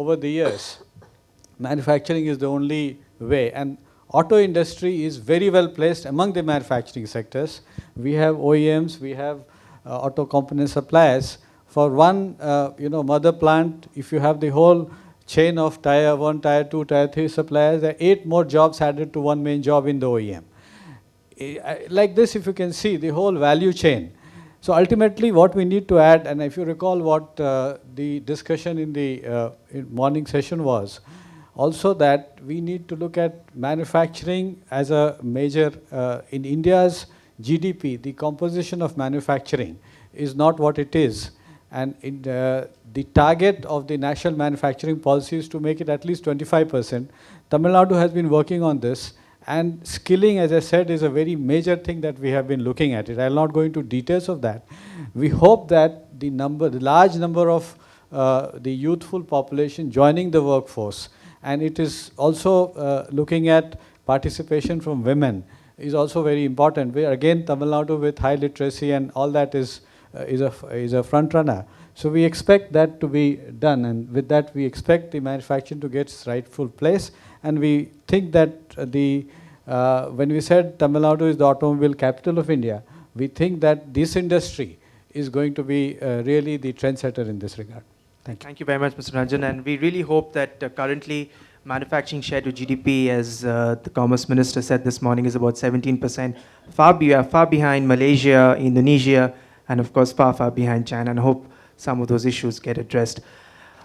over the years, manufacturing is the only way. And auto industry is very well placed among the manufacturing sectors. We have OEMs, we have auto component suppliers. For one, mother plant, if you have the whole chain of tier 1, tier 2, tier 3 suppliers, there are 8 more jobs added to one main job in the OEM. Like this, if you can see the whole value chain. So ultimately what we need to add, and if you recall what the discussion in the morning session was, also that we need to look at manufacturing as a major, in India's GDP, the composition of manufacturing is not what it is. And the target of the national manufacturing policy is to make it at least 25%. Tamil Nadu has been working on this. And skilling, as I said, is a very major thing that we have been looking at it. I'll not go into details of that. We hope that the large number of the youthful population joining the workforce, and it is also looking at participation from women, is also very important. Where again, Tamil Nadu with high literacy and all that is a front runner. So we expect that to be done, and with that we expect the manufacturing to get its rightful place. And we think that when we said Tamil Nadu is the automobile capital of India, we think that this industry is going to be really the trendsetter in this regard. Thank you. Thank you very much, Mr. Ranjan. And we really hope that currently manufacturing share to GDP, as the Commerce Minister said this morning, is about 17%, far behind Malaysia, Indonesia, and of course far behind China. And I hope some of those issues get addressed.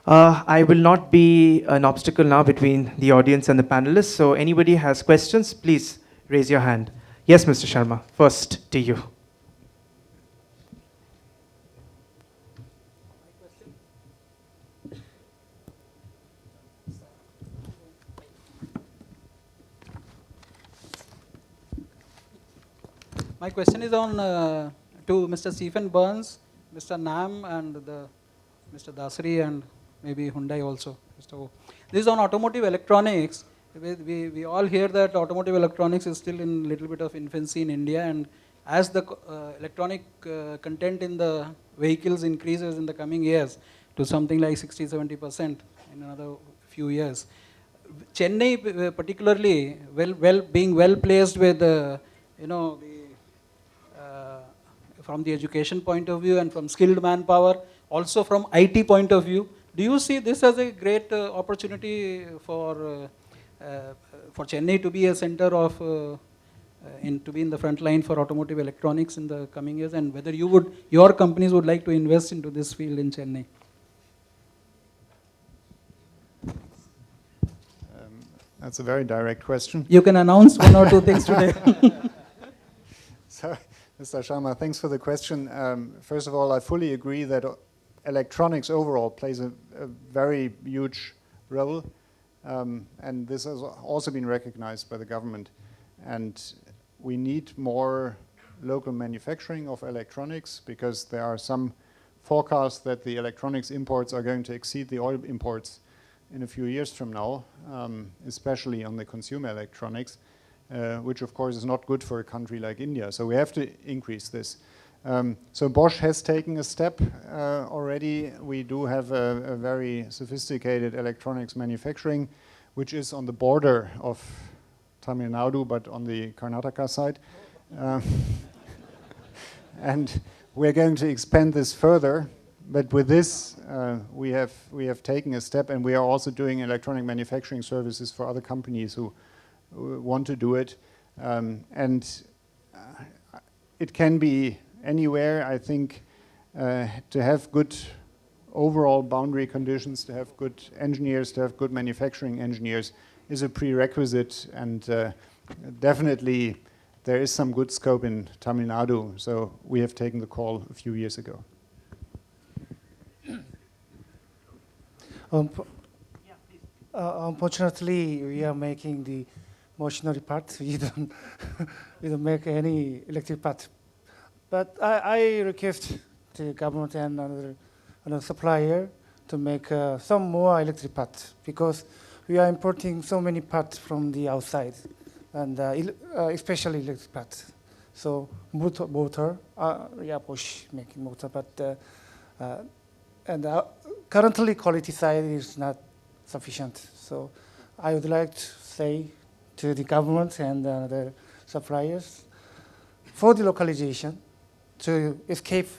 I will not be an obstacle now between the audience and the panelists. So anybody has questions, please raise your hand. Yes, Mr. Sharma, first to you. My question is on to Mr. Stephen Burns, Mr. Nam, and Mr. Dasari, and maybe Hyundai also. Mr. O. This is on automotive electronics. We all hear that automotive electronics is still in a little bit of infancy in India, and as the electronic content in the vehicles increases in the coming years to something like 60-70% in another few years, Chennai particularly being well placed with from the education point of view and from skilled manpower, also from IT point of view, do you see this as a great opportunity for Chennai to be a center of, to be in the front line for automotive electronics in the coming years, and whether your companies would like to invest into this field in Chennai? That's a very direct question. You can announce one or two things today. So, Mr. Sharma, thanks for the question. First of all, I fully agree that electronics overall plays a very huge role, and this has also been recognized by the government. And we need more local manufacturing of electronics, because there are some forecasts that the electronics imports are going to exceed the oil imports in a few years from now, especially on the consumer electronics. Which of course is not good for a country like India. So we have to increase this. So Bosch has taken a step already. We do have a very sophisticated electronics manufacturing, which is on the border of Tamil Nadu, but on the Karnataka side. And we're going to expand this further. But with this, we have taken a step, and we are also doing electronic manufacturing services for other companies who want to do it, and it can be anywhere. I think to have good overall boundary conditions, to have good engineers, to have good manufacturing engineers is a prerequisite, and definitely there is some good scope in Tamil Nadu, so we have taken the call a few years ago. Unfortunately, we are making the machinery part. We don't make any electric part. But I request the government and another supplier to make some more electric parts, because we are importing so many parts from the outside, and especially electric parts. So motor, Bosch making motor, but and currently quality side is not sufficient. So I would like to say to the government and the suppliers for the localization to escape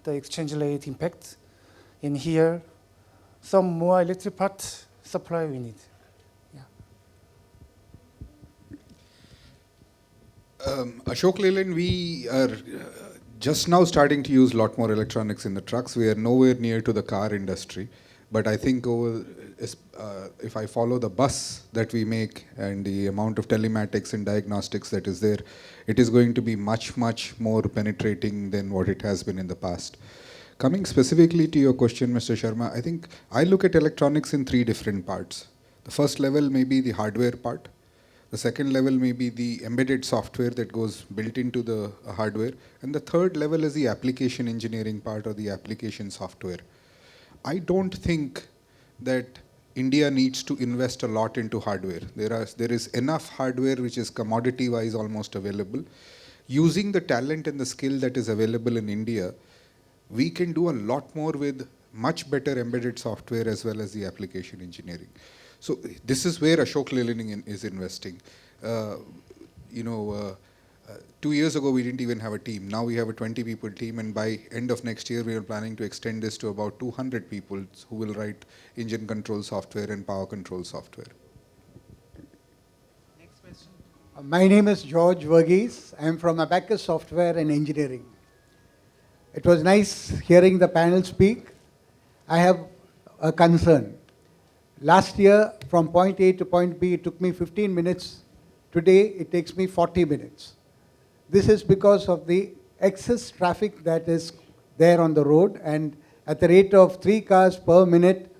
the exchange rate impact. In here, some more electric part supply we need. Yeah. Ashok Leyland, we are just now starting to use a lot more electronics in the trucks. We are nowhere near to the car industry. But I think if I follow the bus that we make and the amount of telematics and diagnostics that is there, it is going to be much, much more penetrating than what it has been in the past. Coming specifically to your question, Mr. Sharma, I think I look at electronics in three different parts. The first level may be the hardware part. The second level may be the embedded software that goes built into the hardware. And the third level is the application engineering part or the application software. I don't think that India needs to invest a lot into hardware. There is enough hardware which is commodity-wise almost available. Using the talent and the skill that is available in India, we can do a lot more with much better embedded software as well as the application engineering. So this is where Ashok Leyland is investing. 2 years ago, we didn't even have a team. Now we have a 20-people team, and by end of next year, we are planning to extend this to about 200 people who will write engine control software and power control software. Next question. My name is George Verghese. I am from Abacus Software and Engineering. It was nice hearing the panel speak. I have a concern. Last year, from point A to point B, it took me 15 minutes. Today, it takes me 40 minutes. This is because of the excess traffic that is there on the road, and at the rate of 3 cars per minute,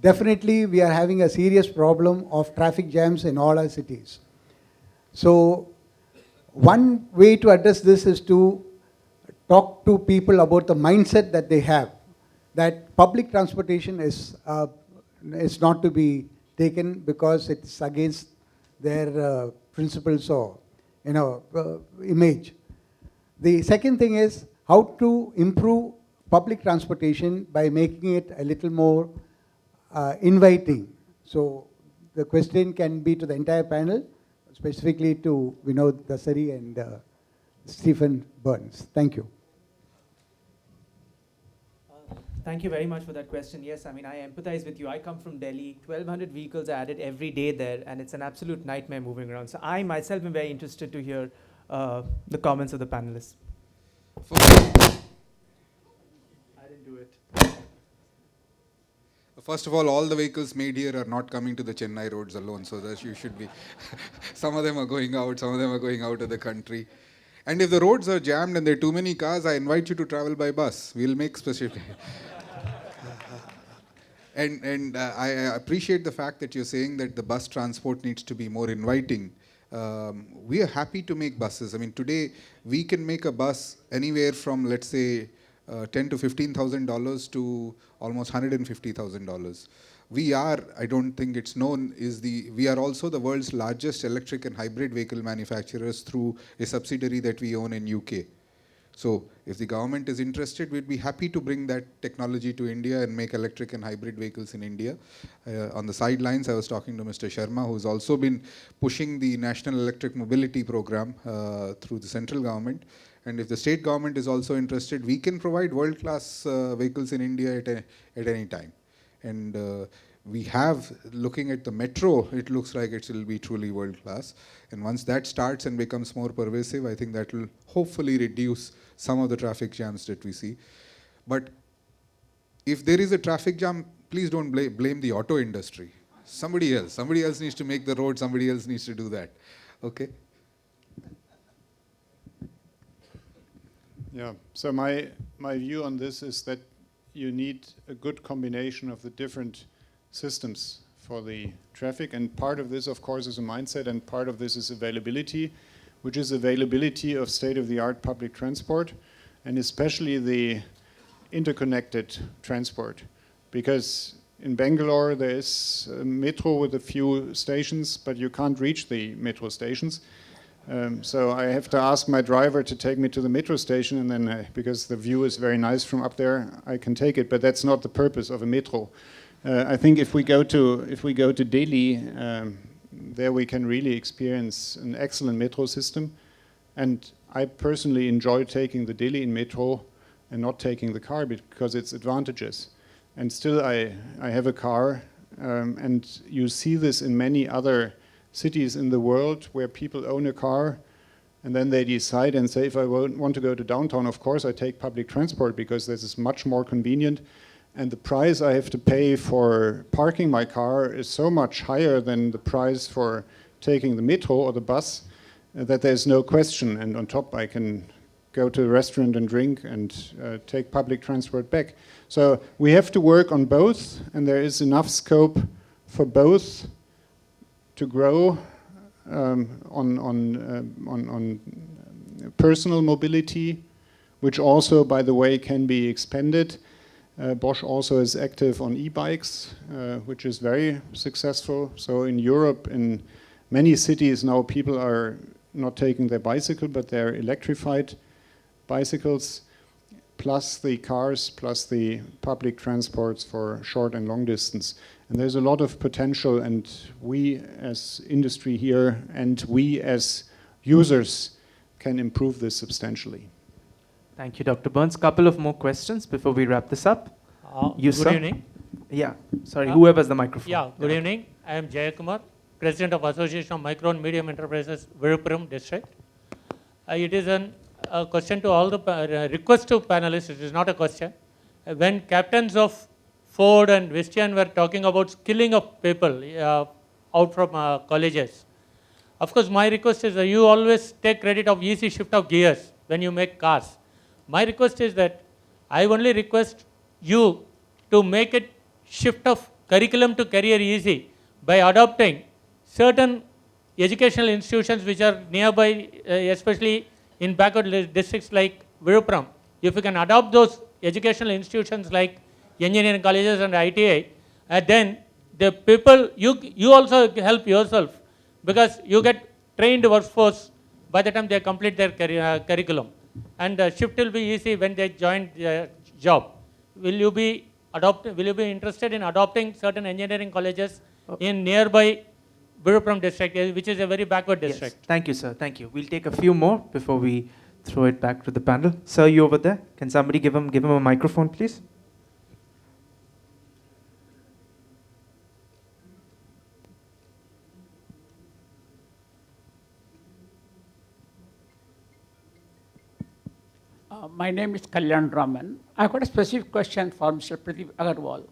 definitely we are having a serious problem of traffic jams in all our cities. So one way to address this is to talk to people about the mindset that they have, that public transportation is not to be taken because it's against their principles or image. The second thing is how to improve public transportation by making it a little more inviting. So the question can be to the entire panel, specifically to Vinod Dasari and Stephen Burns. Thank you. Thank you very much for that question. Yes, I mean, I empathize with you. I come from Delhi. 1,200 vehicles are added every day there, and it's an absolute nightmare moving around. So I myself am very interested to hear the comments of the panelists. I didn't do it. First of all the vehicles made here are not coming to the Chennai roads alone, so that you should be. Some of them are going out, some of them are going out of the country. And if the roads are jammed and there are too many cars, I invite you to travel by bus. We'll make specific. And I appreciate the fact that you're saying that the bus transport needs to be more inviting. We are happy to make buses. I mean, today we can make a bus anywhere from, let's say, $10,000 to $15,000 to almost $150,000. We are, I don't think it's known, we are also the world's largest electric and hybrid vehicle manufacturers through a subsidiary that we own in UK. So if the government is interested, we'd be happy to bring that technology to India and make electric and hybrid vehicles in India. On the sidelines, I was talking to Mr. Sharma, who's also been pushing the National Electric Mobility Program through the central government. And if the state government is also interested, we can provide world-class vehicles in India at any time. And we have, looking at the metro, it looks like it will be truly world-class. And once that starts and becomes more pervasive, I think that will hopefully reduce some of the traffic jams that we see. But if there is a traffic jam, please don't blame the auto industry. Somebody else needs to make the road, somebody else needs to do that. Okay? Yeah, so my view on this is that you need a good combination of the different systems for the traffic, and part of this, of course, is a mindset, and part of this is availability, which is availability of state-of-the-art public transport, and especially the interconnected transport. Because in Bangalore, there is a metro with a few stations, but you can't reach the metro stations. So I have to ask my driver to take me to the metro station, and then because the view is very nice from up there, I can take it. But that's not the purpose of a metro. I think if we go to Delhi, there we can really experience an excellent metro system, and I personally enjoy taking the Delhi in metro and not taking the car because it's advantages. And still, I have a car, and you see this in many other cities in the world where people own a car, and then they decide and say, if I want to go to downtown, of course I take public transport because this is much more convenient. And the price I have to pay for parking my car is so much higher than the price for taking the metro or the bus that there's no question. And on top, I can go to a restaurant and drink and take public transport back. So we have to work on both, and there is enough scope for both to grow on personal mobility, which also, by the way, can be expanded. Bosch also is active on e-bikes, which is very successful. So in Europe, in many cities now, people are not taking their bicycle, but they're electrified bicycles, plus the cars, plus the public transports for short and long distance. And there's a lot of potential, and we as industry here and we as users can improve this substantially. Thank you, Dr. Burns. Couple of more questions before we wrap this up. Good evening. Yeah, sorry, whoever has the microphone. Yeah, good evening. I am Jayakumar, President of Association of Micro and Medium Enterprises, Virupuram District. It is a question to all the request to panelists. It is not a question. When captains of Ford and Visteon were talking about skilling of people out from colleges, of course, my request is that you always take credit of easy shift of gears when you make cars. My request is that I only request you to make it shift of curriculum to career easy by adopting certain educational institutions which are nearby, especially in backward districts like Virupuram. If you can adopt those educational institutions like engineering colleges and ITI, then the people, you also help yourself because you get trained workforce by the time they complete their curriculum. And shift will be easy when they join the job. Will you be interested in adopting certain engineering colleges in nearby Virupuram district, which is a very backward district? Yes. Thank you, sir. Thank you. We'll take a few more before we throw it back to the panel. Sir, you over there? Can somebody give him a microphone, please? My name is Kalyan Raman. I've got a specific question for Mr. Pradeep Agarwal.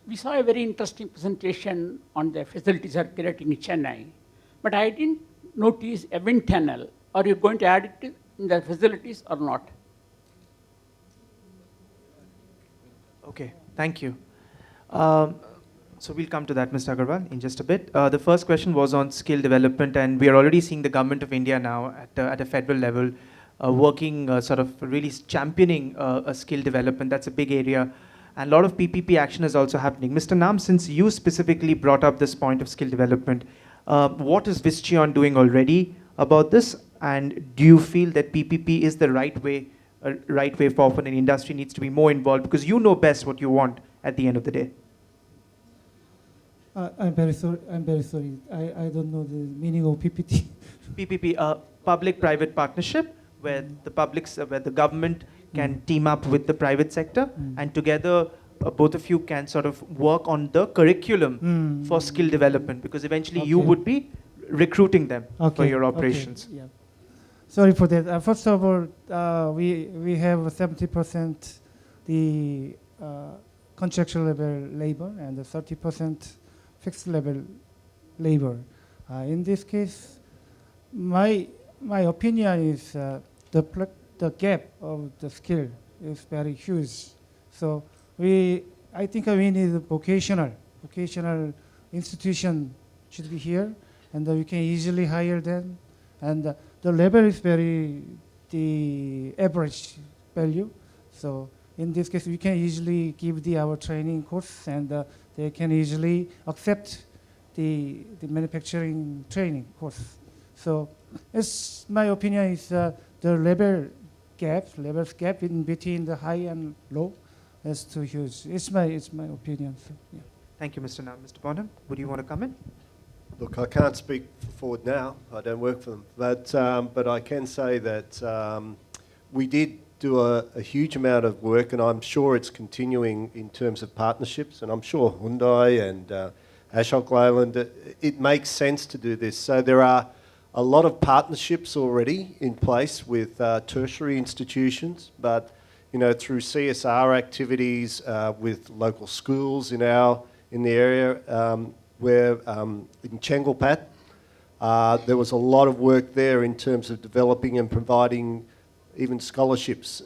We saw a very interesting presentation on the facilities are creating in Chennai, but I didn't notice a wind tunnel. Are you going to add it in the facilities or not? Okay, thank you. So we'll come to that, Mr. Agarwal, in just a bit. The first question was on skill development, and we are already seeing the government of India now at a federal level working sort of really championing a skill development. That's a big area. And a lot of PPP action is also happening. Mr. Nam, since you specifically brought up this point of skill development, what is Visteon doing already about this? And do you feel that PPP is the right way forward and industry needs to be more involved? Because you know best what you want at the end of the day. I'm very sorry. I don't know the meaning of PPT. PPP, public-private partnership, where the government can team up with the private sector, and together both of you can sort of work on the curriculum for skill development, because eventually you would be recruiting them for your operations. Okay. Yeah. Sorry for that. First of all, we have 70% the contractual level labor and the 30% fixed level labor. In this case, my opinion is the gap of the skill is very huge. So I think we need a vocational institution should be here, and we can easily hire them. And the level is the average value. So in this case, we can easily give our training course, and they can easily accept the manufacturing training course. So my opinion is the level gap in between the high and low is too huge. It's my opinion. So, yeah. Thank you, Mr. Nam. Mr. Bonham, would you want to come in? Look, I can't speak for Ford now. I don't work for them. But I can say that we did do a huge amount of work, and I'm sure it's continuing in terms of partnerships. And I'm sure Hyundai and Ashok Leyland, it makes sense to do this. So there are a lot of partnerships already in place with tertiary institutions, but through CSR activities with local schools in the area. Where in Chengalpat, there was a lot of work there in terms of developing and providing even scholarships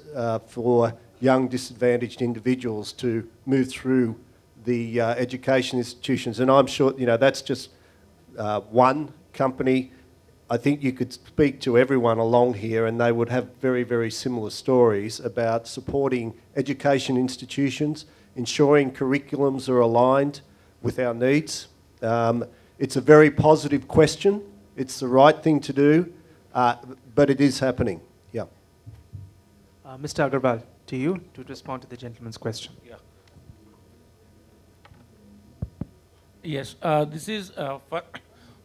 for young disadvantaged individuals to move through the education institutions. And I'm sure, that's just one company. I think you could speak to everyone along here and they would have very, very similar stories about supporting education institutions, ensuring curriculums are aligned with our needs. It's a very positive question. It's the right thing to do, but it is happening. Yeah. Mr. Agarwal, to you to respond to the gentleman's question. Yeah. Yes, this is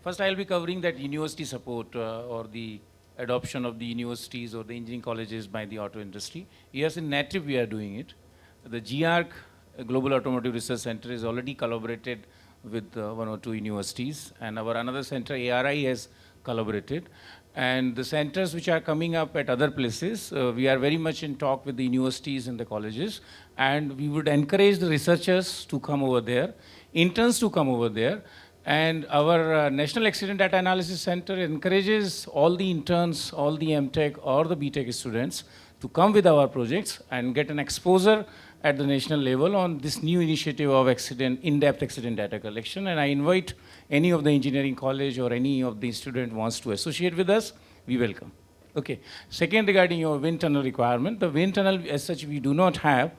first I'll be covering that university support or the adoption of the universities or the engineering colleges by the auto industry. Yes, in NATRIP we are doing it. The GRC, Global Automotive Research Center, is already collaborated with one or two universities, and our another center, ARI, has collaborated. And the centers which are coming up at other places, we are very much in talk with the universities and the colleges, and we would encourage the researchers to come over there, interns to come over there, and our National Accident Data Analysis Center encourages all the interns, all the MTech or the BTech students to come with our projects and get an exposure at the national level on this new initiative of in-depth accident data collection. And I invite any of the engineering college or any of the student wants to associate with us, we welcome. Okay. Second, regarding your wind tunnel requirement, the wind tunnel as such, we do not have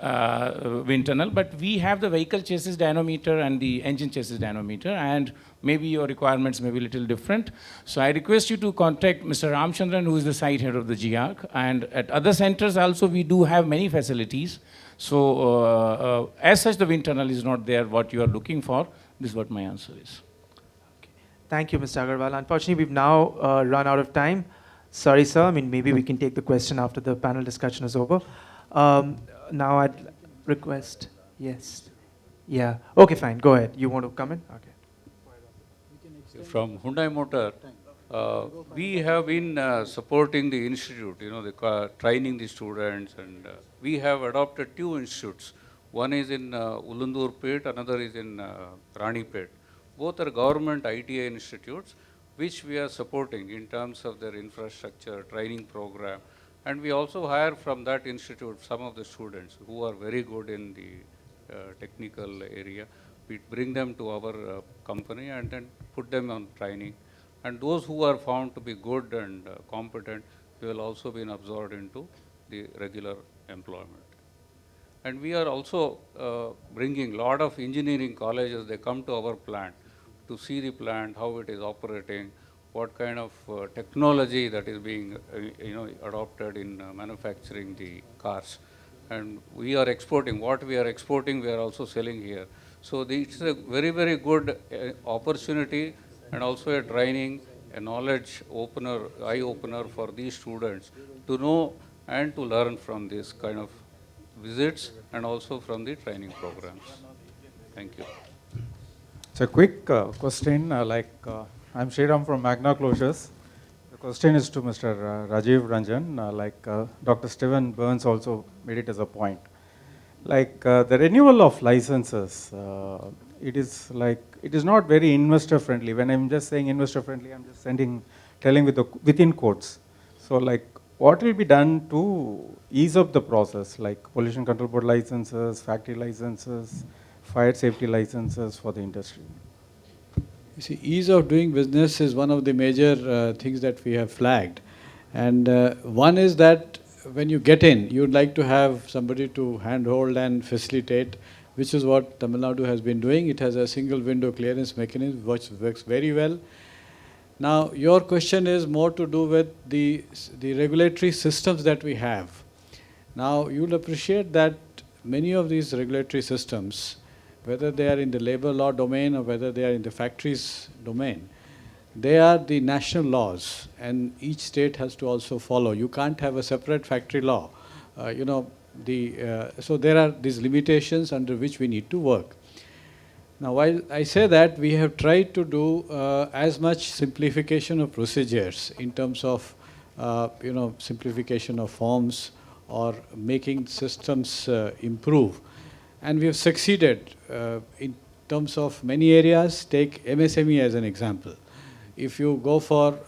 wind tunnel, but we have the vehicle chassis dynamometer and the engine chassis dynamometer, and maybe your requirements may be a little different. So I request you to contact Mr. Ramchandran, who is the site head of the GRC, and at other centers also we do have many facilities. So as such, the wind tunnel is not there what you are looking for. This is what my answer is. Okay. Thank you, Mr. Agarwal. Unfortunately, we've now run out of time. Sorry, sir. I mean, maybe we can take the question after the panel discussion is over. Now I'd request, yes. Yeah. Okay, fine. Go ahead. You want to come in? Okay. From Hyundai Motor, we have been supporting the institute, training the students, and we have adopted two institutes. One is in Ulundurpet, another is in Ranipet. Both are government ITI institutes, which we are supporting in terms of their infrastructure, training program. And we also hire from that institute some of the students who are very good in the technical area. We bring them to our company and then put them on training. And those who are found to be good and competent, we will also be absorbed into the regular employment. And we are also bringing a lot of engineering colleges. They come to our plant to see the plant, how it is operating, what kind of technology that is being adopted in manufacturing the cars. And we are exporting. What we are exporting, we are also selling here. So it's a very, very good opportunity and also a training, a knowledge opener, eye opener for these students to know and to learn from this kind of visits and also from the training programs. Thank you. It's a quick question, I'm Sriram from Magna Closures. The question is to Mr. Rajiv Ranjan, Dr. Stephen Burns also made it as a point. The renewal of licenses, it is not very investor friendly. When I'm just saying investor friendly, I'm just telling within quotes. So what will be done to ease up the process, like pollution control board licenses, factory licenses, fire safety licenses for the industry? You see, ease of doing business is one of the major things that we have flagged. And one is that when you get in, you'd like to have somebody to handhold and facilitate, which is what Tamil Nadu has been doing. It has a single window clearance mechanism which works very well. Now, your question is more to do with the regulatory systems that we have. Now, you'll appreciate that many of these regulatory systems whether they are in the labor law domain or whether they are in the factories domain, they are the national laws, and each state has to also follow. You can't have a separate factory law. So there are these limitations under which we need to work. Now, while I say that, we have tried to do as much simplification of procedures in terms of, simplification of forms or making systems improve. And we have succeeded in terms of many areas. Take MSME as an example. If you go for,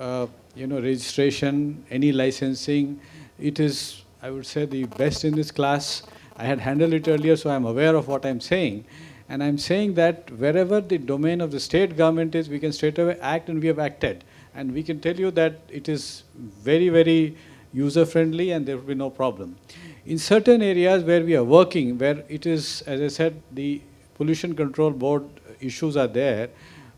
registration, any licensing, it is, I would say, the best in this class. I had handled it earlier, so I'm aware of what I'm saying. And I'm saying that wherever the domain of the state government is, we can straight away act, and we have acted. And we can tell you that it is very, very user-friendly, and there will be no problem. In certain areas where we are working, where it is, as I said, the pollution control board issues are there,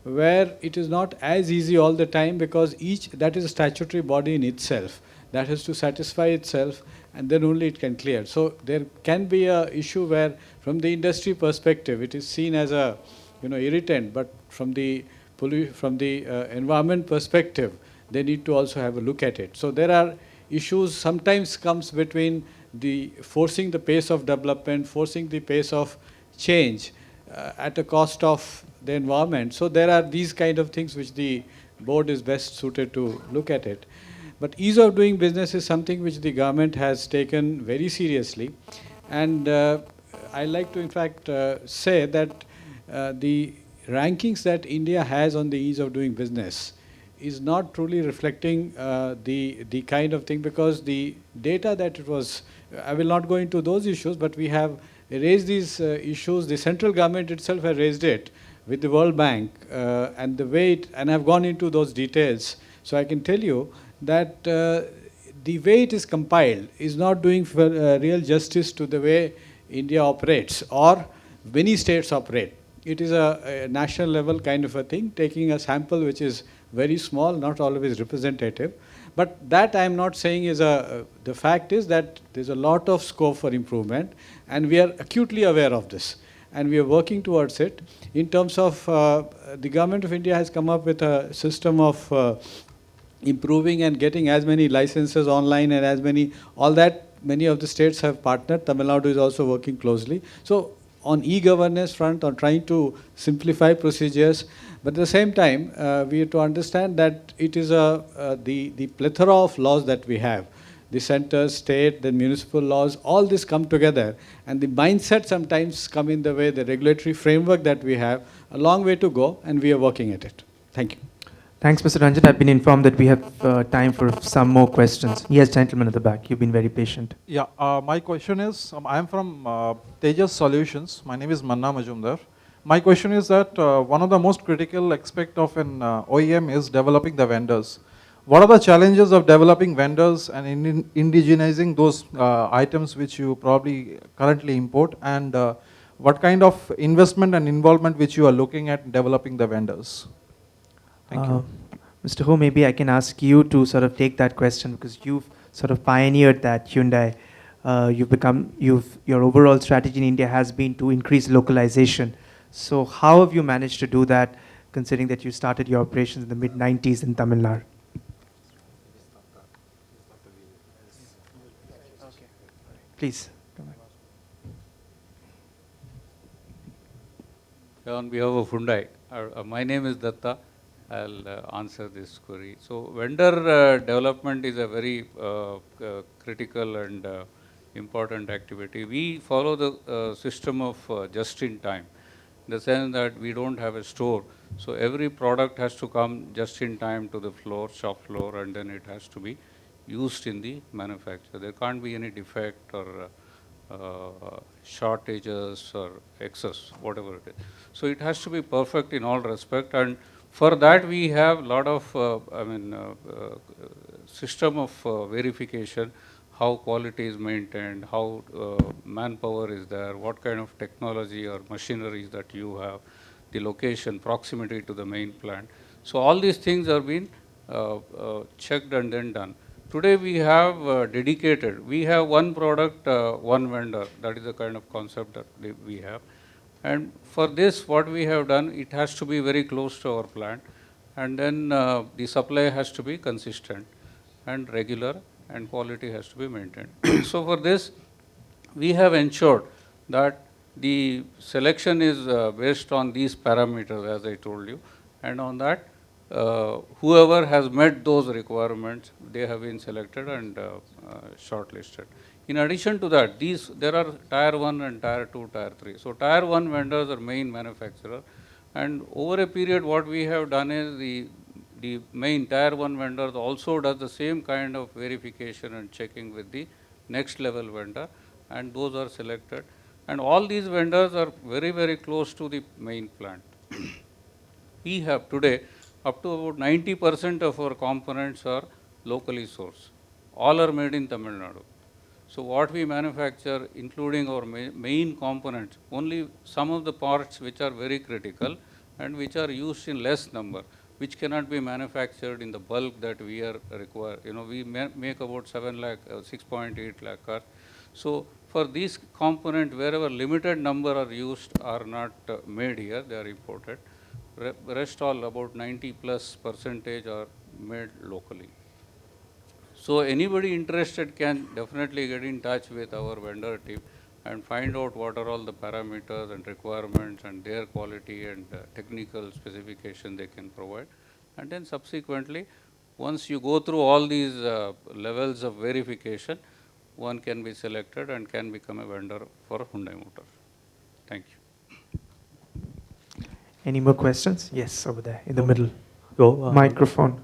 where it is not as easy all the time, because that is a statutory body in itself that has to satisfy itself, and then only it can clear. So there can be a issue where, from the industry perspective, it is seen as a irritant, but from the environment perspective, they need to also have a look at it. So there are issues sometimes comes between the forcing the pace of development, forcing the pace of change at a cost of the environment. So there are these kind of things which the board is best suited to look at it. But ease of doing business is something which the government has taken very seriously. And I like to, in fact, say that the rankings that India has on the ease of doing business is not truly reflecting the kind of thing, because the data that it was, I will not go into those issues, but we have raised these issues. The central government itself has raised it with the World Bank, and the way it, and I've gone into those details. So I can tell you that the way it is compiled is not doing real justice to the way India operates or many states operate. It is a national level kind of a thing, taking a sample which is very small, not always representative. But that I am not saying is the fact is that there's a lot of scope for improvement, and we are acutely aware of this, and we are working towards it. In terms of, the government of India has come up with a system of improving and getting as many licenses online, and as many, all that many of the states have partnered. Tamil Nadu is also working closely. So on e-governance front, on trying to simplify procedures, but at the same time, we have to understand that it is the plethora of laws that we have. The center, state, the municipal laws, all this come together, and the mindset sometimes come in the way, the regulatory framework that we have, a long way to go, and we are working at it. Thank you. Thanks, Mr. Ranjan. I've been informed that we have time for some more questions. Yes, gentleman at the back. You've been very patient. Yeah, my question is, I am from Tejas Solutions. My name is Manna Majumdar. My question is that one of the most critical aspect of an OEM is developing the vendors. What are the challenges of developing vendors and indigenizing those items which you probably currently import, and what kind of investment and involvement which you are looking at developing the vendors? Thank you. Mr. Ho, maybe I can ask you to sort of take that question, because you've sort of pioneered that Hyundai. Your overall strategy in India has been to increase localization. So how have you managed to do that, considering that you started your operations in the mid-90s in Tamil Nadu? Please. On behalf of Hyundai, my name is Datta. I'll answer this query. So vendor development is a very critical and important activity. We follow the system of just-in-time, in the sense that we don't have a store. So every product has to come just in time to the floor, shop floor, and then it has to be used in the manufacture. There can't be any defect or shortages or excess, whatever it is. So it has to be perfect in all respect, and for that we have a lot of system of verification, how quality is maintained, how manpower is there, what kind of technology or machineries that you have, the location, proximity to the main plant. So all these things are being checked and then done. Today we have dedicated, we have one product, one vendor. That is the kind of concept that we have. And for this, what we have done, it has to be very close to our plant, and then the supply has to be consistent and regular, and quality has to be maintained. So for this, we have ensured that the selection is based on these parameters, as I told you, and on that, whoever has met those requirements, they have been selected and shortlisted. In addition to that, there are tier 1 and tier 2, tier 3. So tier 1 vendors are main manufacturer, and over a period what we have done is the main tier 1 vendors also does the same kind of verification and checking with the next level vendor, and those are selected. And all these vendors are very, very close to the main plant. We have today up to about 90% of our components are locally sourced. All are made in Tamil Nadu. So what we manufacture, including our main components, only some of the parts which are very critical and which are used in less number, which cannot be manufactured in the bulk that we are require. You know, we make about 6.8 lakh cars. So for these components, wherever limited number are used, are not made here, they are imported. Rest all, about 90+% are made locally. So anybody interested can definitely get in touch with our vendor team and find out what are all the parameters and requirements and their quality and technical specification they can provide. And then subsequently, once you go through all these levels of verification, one can be selected and can become a vendor for Hyundai Motor. Thank you. Any more questions? Yes, over there in the middle. Go. Microphone,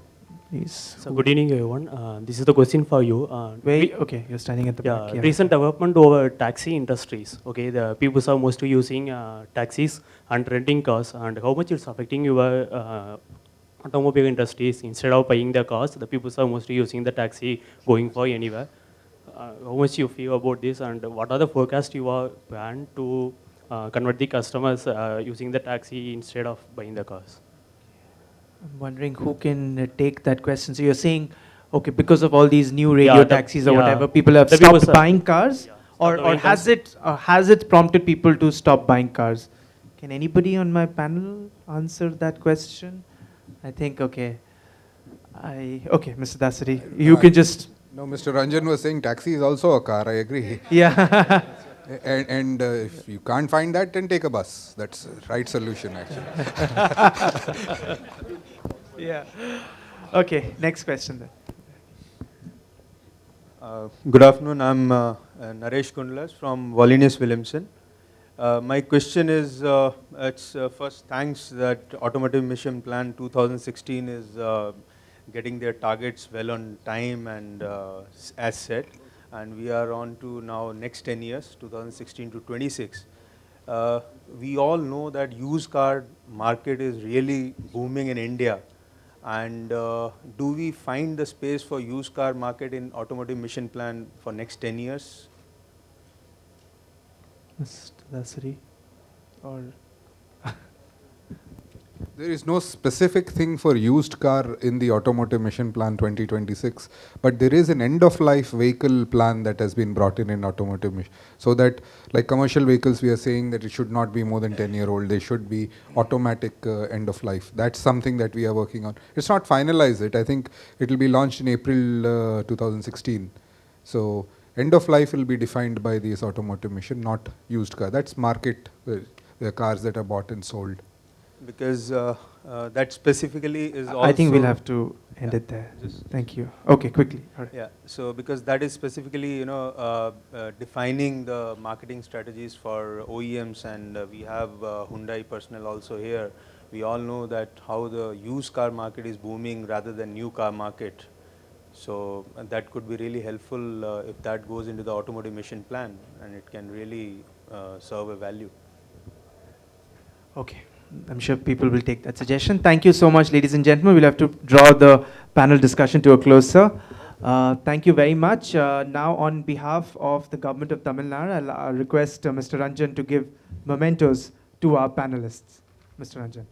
please. So good evening, everyone. This is the question for you. Okay, you're standing at the back. Yeah. Recent development over taxi industries. Okay, the people are mostly using taxis and renting cars, and how much it's affecting your automobile industries. Instead of buying the cars, the people are mostly using the taxi going for anywhere. How much you feel about this, and what are the forecasts you are planned to convert the customers using the taxi instead of buying the cars? I'm wondering who can take that question. So you're saying, okay, because of all these new radio taxis or whatever, people have stopped buying cars, or has it prompted people to stop buying cars? Can anybody on my panel answer that question? I think okay, Mr. Dasari, you can just. No, Mr. Ranjan was saying taxi is also a car. I agree. Yeah. And if you can't find that, then take a bus. That's the right solution, actually. Yeah. Okay, next question then. Good afternoon. I'm Naresh Kundlas from Volinius Williamson. My question is, first thanks that Automotive Mission Plan 2016 is getting their targets well on time and as set. And we are on to now next 10 years, 2016 to 26. We all know that used car market is really booming in India. And do we find the space for used car market in Automotive Mission Plan for next 10 years? Mr. Dasari, or there is no specific thing for used car in the Automotive Mission Plan 2026, but there is an end-of-life vehicle plan that has been brought in Automotive Mission. So that, like commercial vehicles, we are saying that it should not be more than 10-year-old. They should be automatic end-of-life. That's something that we are working on. It's not finalized yet. I think it will be launched in April 2016. So end-of-life will be defined by this Automotive Mission, not used car. That's market, the cars that are bought and sold. Because that specifically is also. I think we'll have to end it there. Thank you. Okay, quickly. Right. Yeah. So because that is specifically, defining the marketing strategies for OEMs, and we have Hyundai personnel also here. We all know that how the used car market is booming rather than new car market. So that could be really helpful if that goes into the Automotive Mission Plan, and it can really serve a value. Okay. I'm sure people will take that suggestion. Thank you so much, ladies and gentlemen. We'll have to draw the panel discussion to a close, sir. Thank you very much. Now, on behalf of the government of Tamil Nadu, I'll request Mr. Ranjan to give mementos to our panelists. Mr. Ranjan.